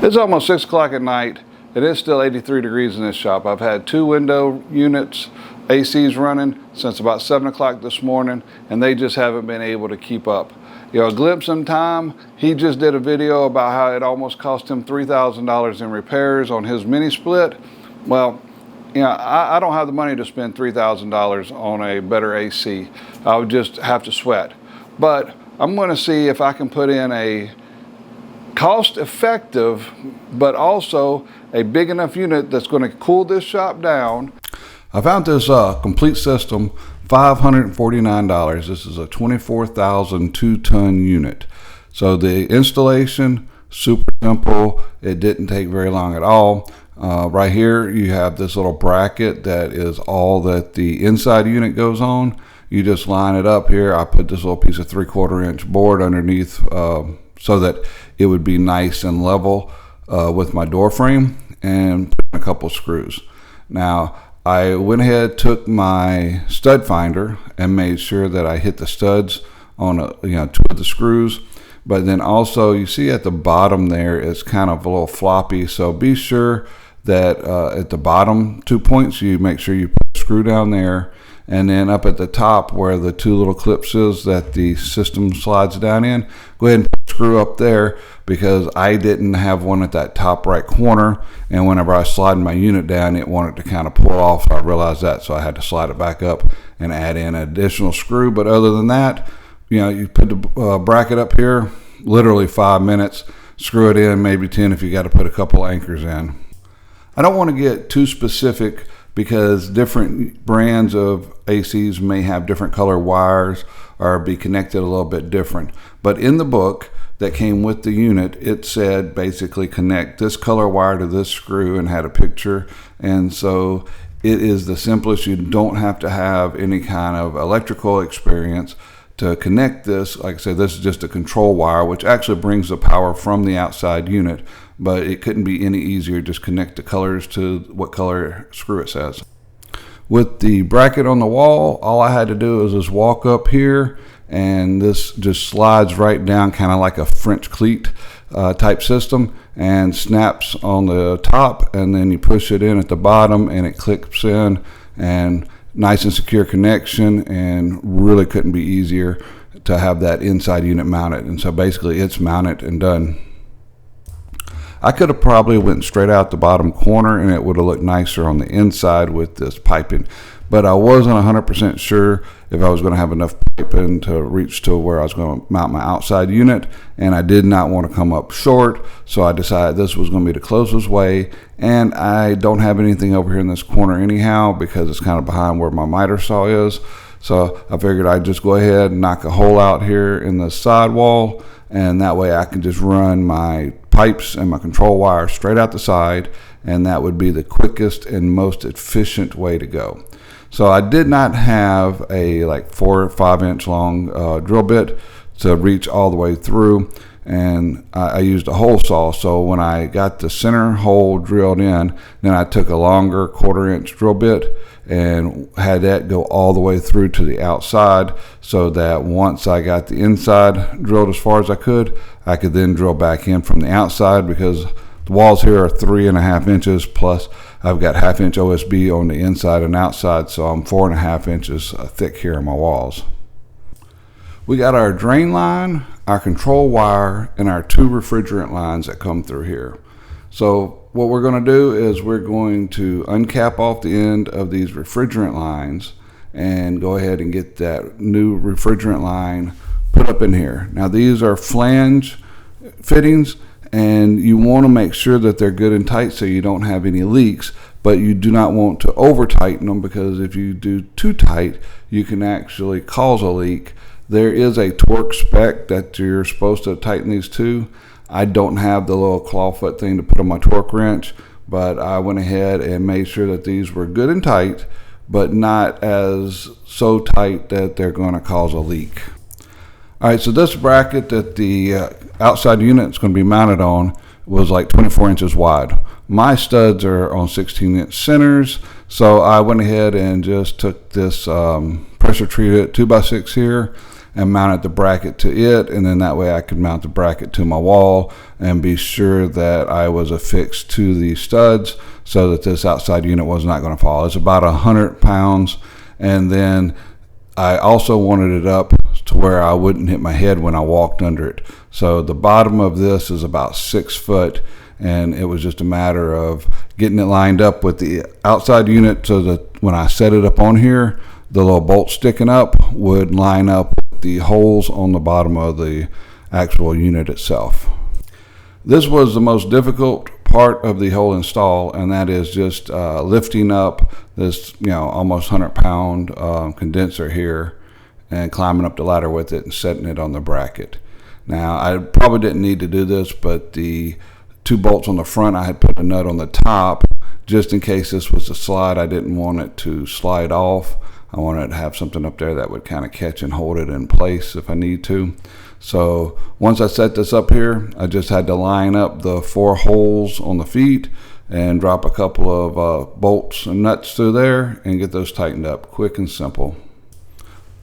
It's almost 6 o'clock at night. It is still 83 degrees in this shop. I've had 2 window units, ACs running since about 7 o'clock this morning, and they just haven't been able to keep up. You know, a glimpse in time, he just did a video about how it almost cost him $3,000 in repairs on his mini split. Well, you know, I don't have the money to spend $3,000 on a better AC. I would just have to sweat. But I'm going to see if I can put in a cost-effective, but also a big enough unit that's going to cool this shop down. I found this complete system, $549. This is a 24,000 2-ton unit. So the installation, super simple. It didn't take very long at all. Right here, you have this little bracket that is all that the inside unit goes on. You just line it up here. I put this little piece of 3/4 inch board underneath so that it would be nice and level with my door frame, and put in a couple screws. Now, I went ahead, took my stud finder and made sure that I hit the studs on 2 of the screws. But then also, you see at the bottom there, it's kind of a little floppy. So be sure that at the bottom 2 points, you make sure you put a screw down there. And then up at the top where the 2 little clips is that the system slides down in, go ahead and put a screw up there, because I didn't have one at that top right corner. And whenever I slide my unit down, it wanted to kind of pull off. So I realized that, so I had to slide it back up and add in an additional screw. But other than that, you put the bracket up here, literally 5 minutes, screw it in, maybe 10 if you got to put a couple anchors in. I don't want to get too specific, because different brands of ACs may have different color wires or be connected a little bit different. But in the book that came with the unit, it said basically connect this color wire to this screw, and had a picture. And so it is the simplest. You don't have to have any kind of electrical experience to connect this. Like I said, this is just a control wire, which actually brings the power from the outside unit, but it couldn't be any easier. Just connect the colors to what color screw it says. With the bracket on the wall, all I had to do is just walk up here, and this just slides right down, kind of like a French cleat type system, and snaps on the top, and then you push it in at the bottom and it clicks in, and nice and secure connection, and really couldn't be easier to have that inside unit mounted. And so basically it's mounted and done. I could have probably went straight out the bottom corner, and it would have looked nicer on the inside with this piping, but I wasn't 100% sure if I was going to have enough piping to reach to where I was going to mount my outside unit, and I did not want to come up short. So I decided this was going to be the closest way, and I don't have anything over here in this corner anyhow, because it's kind of behind where my miter saw is. So I figured I'd just go ahead and knock a hole out here in the side wall, and that way I can just run my pipes and my control wire straight out the side, and that would be the quickest and most efficient way to go. So I did not have a 4 or 5 inch long drill bit to reach all the way through, and I used a hole saw. So when I got the center hole drilled in, then I took a longer 1/4 inch drill bit and had that go all the way through to the outside, so that once I got the inside drilled as far as I could then drill back in from the outside, because the walls here are 3.5 inches, plus I've got 1/2 inch OSB on the inside and outside, so I'm 4.5 inches thick here in my walls. We got our drain line, our control wire, and our 2 refrigerant lines that come through here. So what we're going to do is we're going to uncap off the end of these refrigerant lines and go ahead and get that new refrigerant line put up in here. Now, these are flange fittings, and you want to make sure that they're good and tight so you don't have any leaks, but you do not want to over tighten them, because if you do too tight, you can actually cause a leak. There is a torque spec that you're supposed to tighten these to. I don't have the little clawfoot thing to put on my torque wrench, but I went ahead and made sure that these were good and tight, but not as so tight that they're going to cause a leak. All right, so this bracket that the outside unit is going to be mounted on was like 24 inches wide. My studs are on 16-inch centers, so I went ahead and just took this pressure treated 2x6 here and mounted the bracket to it, and then that way I could mount the bracket to my wall and be sure that I was affixed to the studs so that this outside unit was not going to fall. It's about 100 pounds, and then I also wanted it up to where I wouldn't hit my head when I walked under it. So the bottom of this is about 6 foot, and it was just a matter of getting it lined up with the outside unit so that when I set it up on here, the little bolt sticking up would line up with the holes on the bottom of the actual unit itself. This was the most difficult part of the whole install, and that is just lifting up this almost 100-pound condenser here and climbing up the ladder with it and setting it on the bracket. Now, I probably didn't need to do this, but the 2 bolts on the front, I had put a nut on the top just in case this was a slide. I didn't want it to slide off. I wanted to have something up there that would kind of catch and hold it in place if I need to. So once I set this up here, I just had to line up the 4 holes on the feet and drop a couple of bolts and nuts through there and get those tightened up. Quick and simple.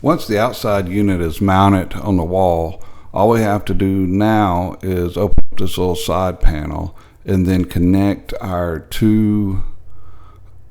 Once the outside unit is mounted on the wall, all we have to do now is open up this little side panel and then connect our 2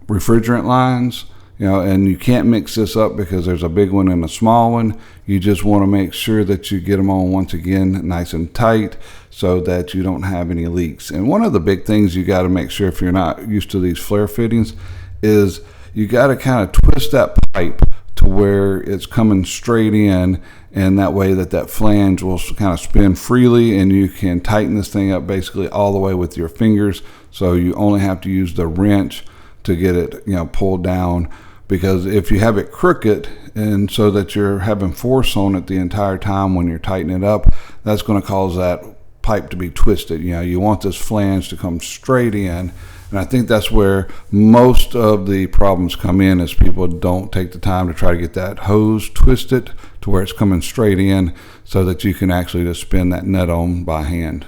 refrigerant lines. And you can't mix this up because there's a big one and a small one. You just want to make sure that you get them on once again nice and tight so that you don't have any leaks. And one of the big things you got to make sure if you're not used to these flare fittings is you got to kind of twist that pipe to where it's coming straight in, and that way that flange will kind of spin freely, and you can tighten this thing up basically all the way with your fingers. So you only have to use the wrench to get it pulled down, because if you have it crooked and so that you're having force on it the entire time when you're tightening it up, that's going to cause that pipe to be twisted. You want this flange to come straight in, and I think that's where most of the problems come in, is people don't take the time to try to get that hose twisted to where it's coming straight in so that you can actually just spin that nut on by hand.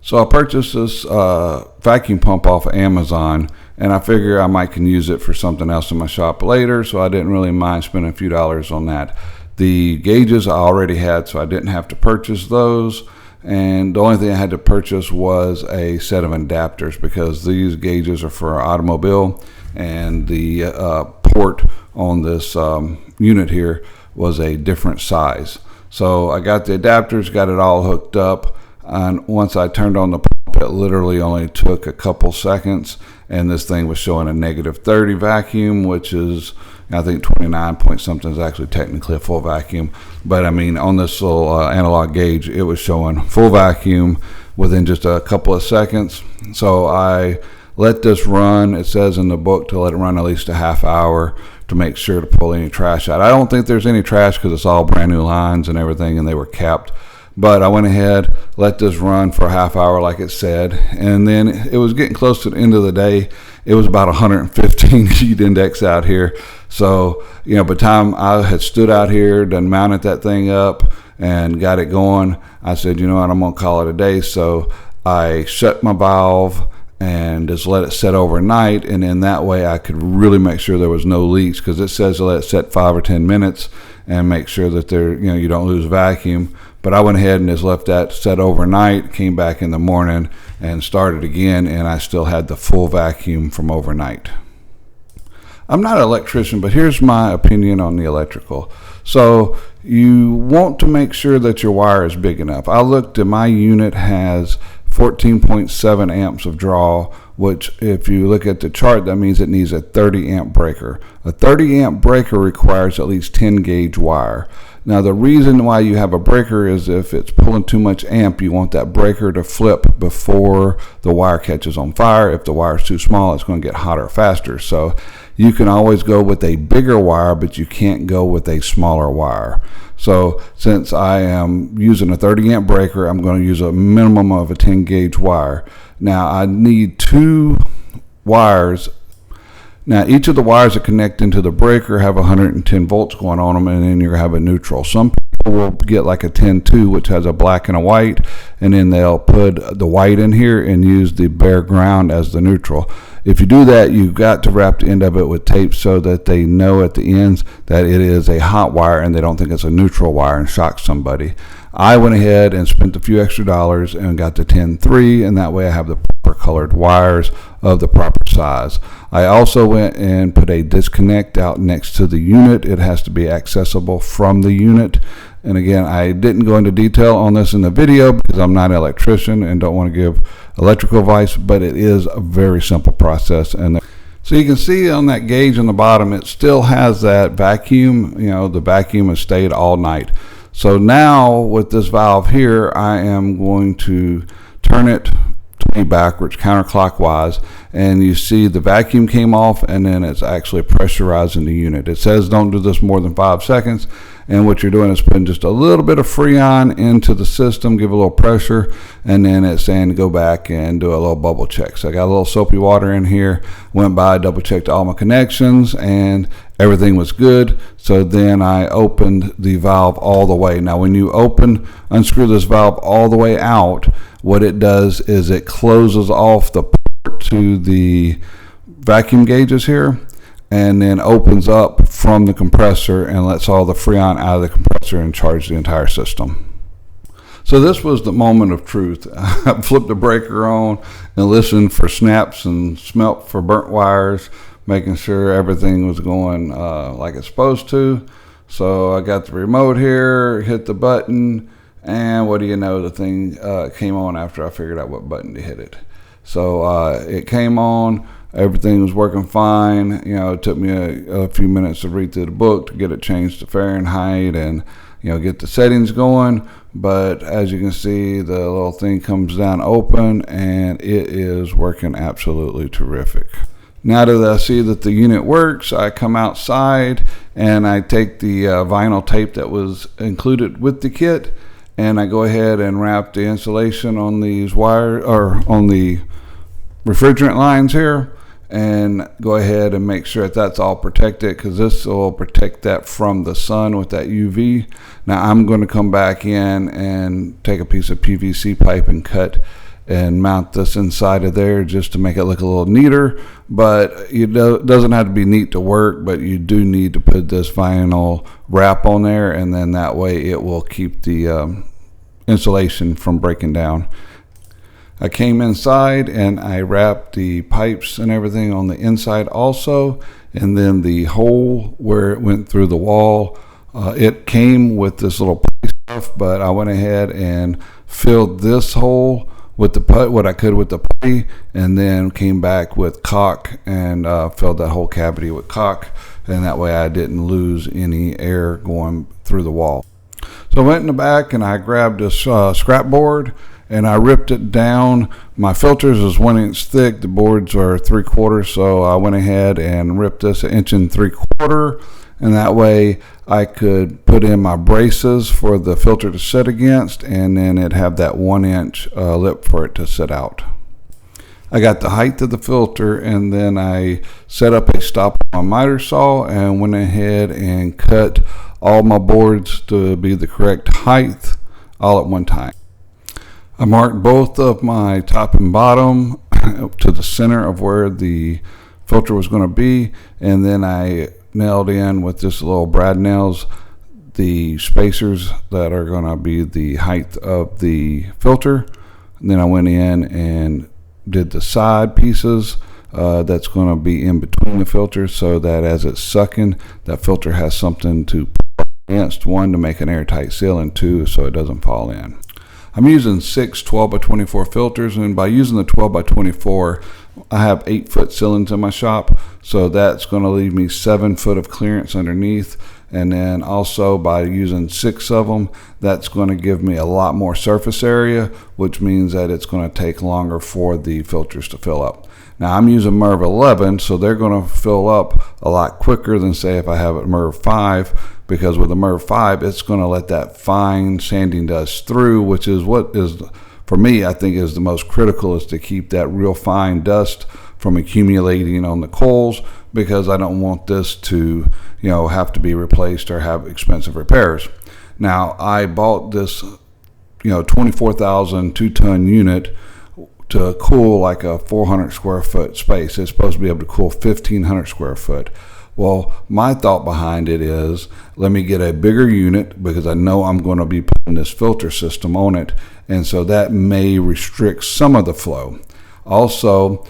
So I purchased this vacuum pump off of Amazon, and I figure I might can use it for something else in my shop later, so I didn't really mind spending a few dollars on that. The gauges I already had, so I didn't have to purchase those, and the only thing I had to purchase was a set of adapters because these gauges are for our automobile, and the port on this unit here was a different size. So I got the adapters, got it all hooked up, and once I turned on the pump, it literally only took a couple seconds, and this thing was showing a -30 vacuum, which is, I think 29 point something is actually technically a full vacuum. But I mean, on this little analog gauge, it was showing full vacuum within just a couple of seconds. So I let this run. It says in the book to let it run at least a half hour to make sure to pull any trash out. I don't think there's any trash because it's all brand new lines and everything, and they were capped. But I went ahead, let this run for a half hour like it said, and then it was getting close to the end of the day. It was about 115 heat index out here. So, by the time I had stood out here, done mounted that thing up and got it going, I said, you know what, I'm going to call it a day. So I shut my valve and just let it set overnight, and in that way I could really make sure there was no leaks, because it says to let it set 5 or 10 minutes and make sure that you don't lose vacuum. But I went ahead and just left that set overnight, came back in the morning and started again, and I still had the full vacuum from overnight. I'm not an electrician, but here's my opinion on the electrical. So you want to make sure that your wire is big enough. I looked and my unit has 14.7 amps of draw, which if you look at the chart, that means it needs a 30 amp breaker. A 30 amp breaker requires at least 10 gauge wire. Now the reason why you have a breaker is if it's pulling too much amp, you want that breaker to flip before the wire catches on fire. If the wire is too small, it's going to get hotter faster. So you can always go with a bigger wire, but you can't go with a smaller wire. So since I am using a 30 amp breaker, I'm going to use a minimum of a 10 gauge wire. Now I need 2 wires. Now each of the wires that connect into the breaker have 110 volts going on them, and then you're going to have a neutral. Some people will get like a 10-2, which has a black and a white, and then they'll put the white in here and use the bare ground as the neutral. If you do that, you've got to wrap the end of it with tape so that they know at the ends that it is a hot wire and they don't think it's a neutral wire and shock somebody. I went ahead and spent a few extra dollars and got the 10-3, and that way I have the proper colored wires of the proper size. I also went and put a disconnect out next to the unit. It has to be accessible from the unit. And again, I didn't go into detail on this in the video because I'm not an electrician and don't want to give electrical advice, but it is a very simple process. And so you can see on that gauge on the bottom, it still has that vacuum. The vacuum has stayed all night. So now with this valve here, I am going to turn it backwards, counterclockwise, and you see the vacuum came off, and then it's actually pressurizing the unit. It says don't do this more than 5 seconds, and what you're doing is putting just a little bit of Freon into the system, give a little pressure, and then it's saying to go back and do a little bubble check. So I got a little soapy water in here, went by, double checked all my connections, and everything was good. So then I opened the valve all the way. Now when you unscrew this valve all the way out, what it does is it closes off the port to the vacuum gauges here, and then opens up from the compressor and lets all the Freon out of the compressor and charge the entire system. So this was the moment of truth. I flipped the breaker on and listened for snaps and smelt for burnt wires, making sure everything was going like it's supposed to. So I got the remote here, hit the button, and what do you know, the thing came on after I figured out what button to hit it. So it came on, everything was working fine. It took me a few minutes to read through the book to get it changed to Fahrenheit and get the settings going. But as you can see, the little thing comes down open, and it is working absolutely terrific. Now that I see that the unit works, I come outside and I take the vinyl tape that was included with the kit, and I go ahead and wrap the insulation on these wires, or on the refrigerant lines here, and go ahead and make sure that that's all protected, because this will protect that from the sun with that UV. Now I'm going to come back in and take a piece of PVC pipe and cut and mount this inside of there just to make it look a little neater. But it doesn't have to be neat to work, but you do need to put this vinyl wrap on there, and then that way it will keep the insulation from breaking down. I came inside and I wrapped the pipes and everything on the inside also, and then the hole where it went through the wall, it came with this little putty stuff, but I went ahead and filled this hole with what I could with the putty, and then came back with caulk and filled that whole cavity with caulk, and that way I didn't lose any air going through the wall. So I went in the back and I grabbed this scrap board and I ripped it down. My filters is 1 inch thick, the boards are 3/4, so I went ahead and ripped this 1 3/4 inches, and that way I could put in my braces for the filter to sit against, and then it'd have that 1 inch lip for it to sit out. I got the height of the filter, and then I set up a stop on my miter saw and went ahead and cut all my boards to be the correct height all at one time. I marked both of my top and bottom to the center of where the filter was going to be, and then I nailed in with this little brad nails the spacers that are going to be the height of the filter. And then I went in and did the side pieces that's going to be in between the filters, so that as it's sucking, that filter has something to put against, one, to make an airtight seal, and two, so it doesn't fall in. I'm using 6 12x24 filters, and by using the 12x24, I have 8-foot ceilings in my shop, so that's going to leave me 7 foot of clearance underneath. And then also by using 6 of them, that's going to give me a lot more surface area, which means that it's going to take longer for the filters to fill up. Now I'm using MERV 11, so they're going to fill up a lot quicker than, say, if I have a MERV 5, because with a MERV 5, it's going to let that fine sanding dust through, which is what is, for me, I think is the most critical, is to keep that real fine dust from accumulating on the coils, because I don't want this to, have to be replaced or have expensive repairs. Now I bought this, 24,000 2-ton unit to cool like a 400 square foot space. It's supposed to be able to cool 1,500 square foot. Well, my thought behind it is, let me get a bigger unit because I know I'm going to be putting this filter system on it, and so that may restrict some of the flow. Also,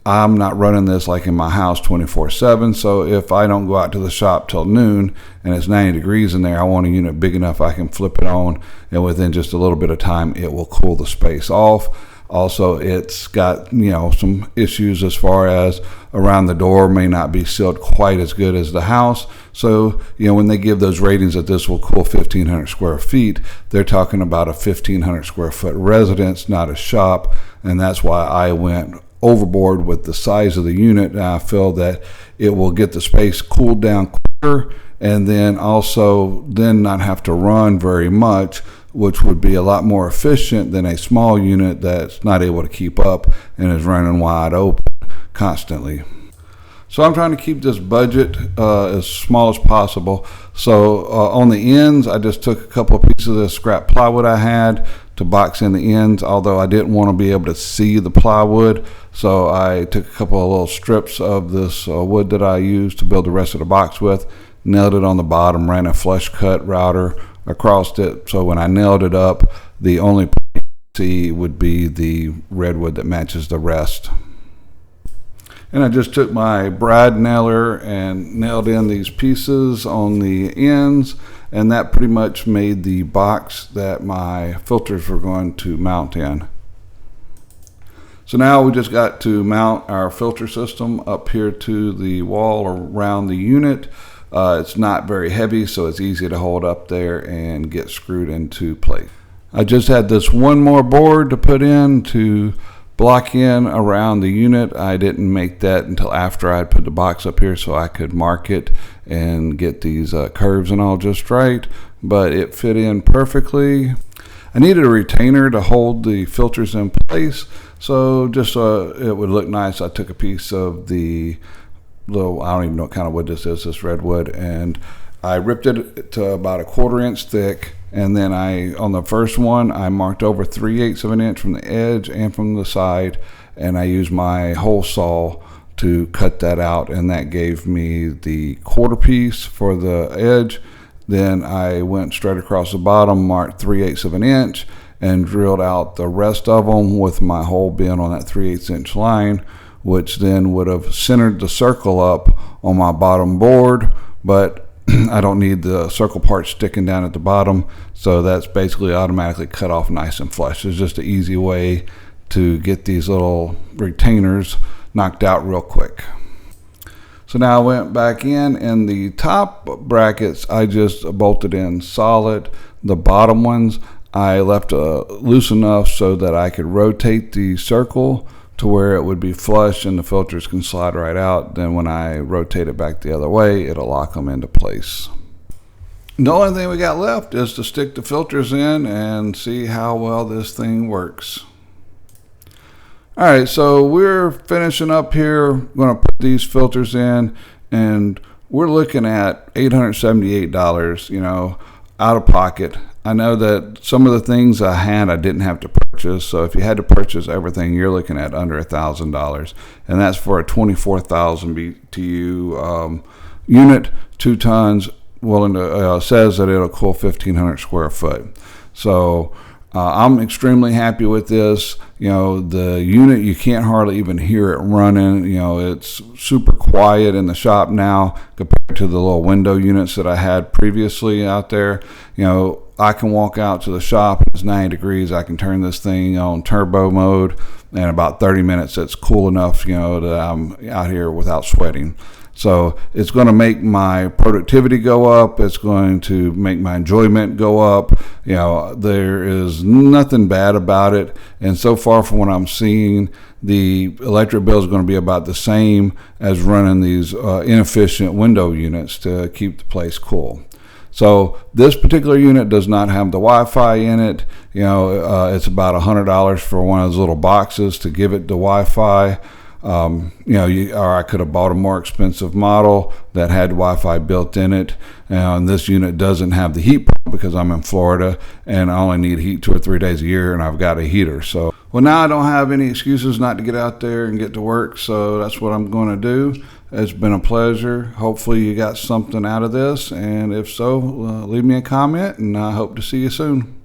I'm not running this like in my house 24/7, so if I don't go out to the shop till noon and it's 90 degrees in there, I want a unit big enough I can flip it on, and within just a little bit of time it will cool the space off. Also, it's got, some issues as far as around the door may not be sealed quite as good as the house. So, when they give those ratings that this will cool 1,500 square feet, they're talking about a 1,500 square foot residence, not a shop. And that's why I went overboard with the size of the unit. And I feel that it will get the space cooled down quicker, and then also not have to run very much, which would be a lot more efficient than a small unit that's not able to keep up and is running wide open constantly. So I'm trying to keep this budget as small as possible. So on the ends, I just took a couple of pieces of the scrap plywood I had to box in the ends, although I didn't want to be able to see the plywood. So I took a couple of little strips of this wood that I used to build the rest of the box with, nailed it on the bottom, ran a flush cut router across it, so when I nailed it up, the only part you see would be the redwood that matches the rest. And I just took my brad nailer and nailed in these pieces on the ends, and that pretty much made the box that my filters were going to mount in. So now we just got to mount our filter system up here to the wall around the unit. It's not very heavy, so it's easy to hold up there and get screwed into place. I just had this one more board to put in to block in around the unit. I didn't make that until after I put the box up here so I could mark it and get these curves and all just right, but it fit in perfectly. I needed a retainer to hold the filters in place, so just so it would look nice, I took a piece of the little, I don't even know what kind of wood this is, this redwood, and I ripped it to about a 1/4 inch thick, and then on the first one, I marked over 3/8 of an inch from the edge and from the side, and I used my hole saw to cut that out, and that gave me the 1/4 piece for the edge. Then I went straight across the bottom, marked 3/8 of an inch, and drilled out the rest of them with my hole being on that 3/8 inch line, which then would have centered the circle up on my bottom board, but I don't need the circle part sticking down at the bottom, so that's basically automatically cut off nice and flush. It's just an easy way to get these little retainers knocked out real quick. So now I went back in, and the top brackets I just bolted in solid. The bottom ones I left loose enough so that I could rotate the circle to where it would be flush and the filters can slide right out. Then when I rotate it back the other way, it'll lock them into place. The only thing we got left is to stick the filters in and see how well this thing works. All right, so we're finishing up here. I'm going to put these filters in, and we're looking at $878, out of pocket. I know that some of the things I didn't have to purchase, so if you had to purchase everything, you're looking at under $1,000, and that's for a 24,000 BTU unit, 2 tons. Says that it'll cool 1,500 square foot. So I'm extremely happy with this. The unit, you can't hardly even hear it running. It's super quiet in the shop now compared to the little window units that I had previously out there. I can walk out to the shop, it's 90 degrees. I can turn this thing on turbo mode, and about 30 minutes, it's cool enough, that I'm out here without sweating. So it's going to make my productivity go up. It's going to make my enjoyment go up. There is nothing bad about it. And so far from what I'm seeing, the electric bill is going to be about the same as running these inefficient window units to keep the place cool. So this particular unit does not have the Wi-Fi in it. It's about $100 for one of those little boxes to give it the Wi-Fi. Or I could have bought a more expensive model that had Wi-Fi built in it. And this unit doesn't have the heat pump because I'm in Florida and I only need heat 2 or 3 days a year, and I've got a heater. So Well, now I don't have any excuses not to get out there and get to work, so that's what I'm going to do. It's been a pleasure. Hopefully you got something out of this, and if so, leave me a comment, and I hope to see you soon.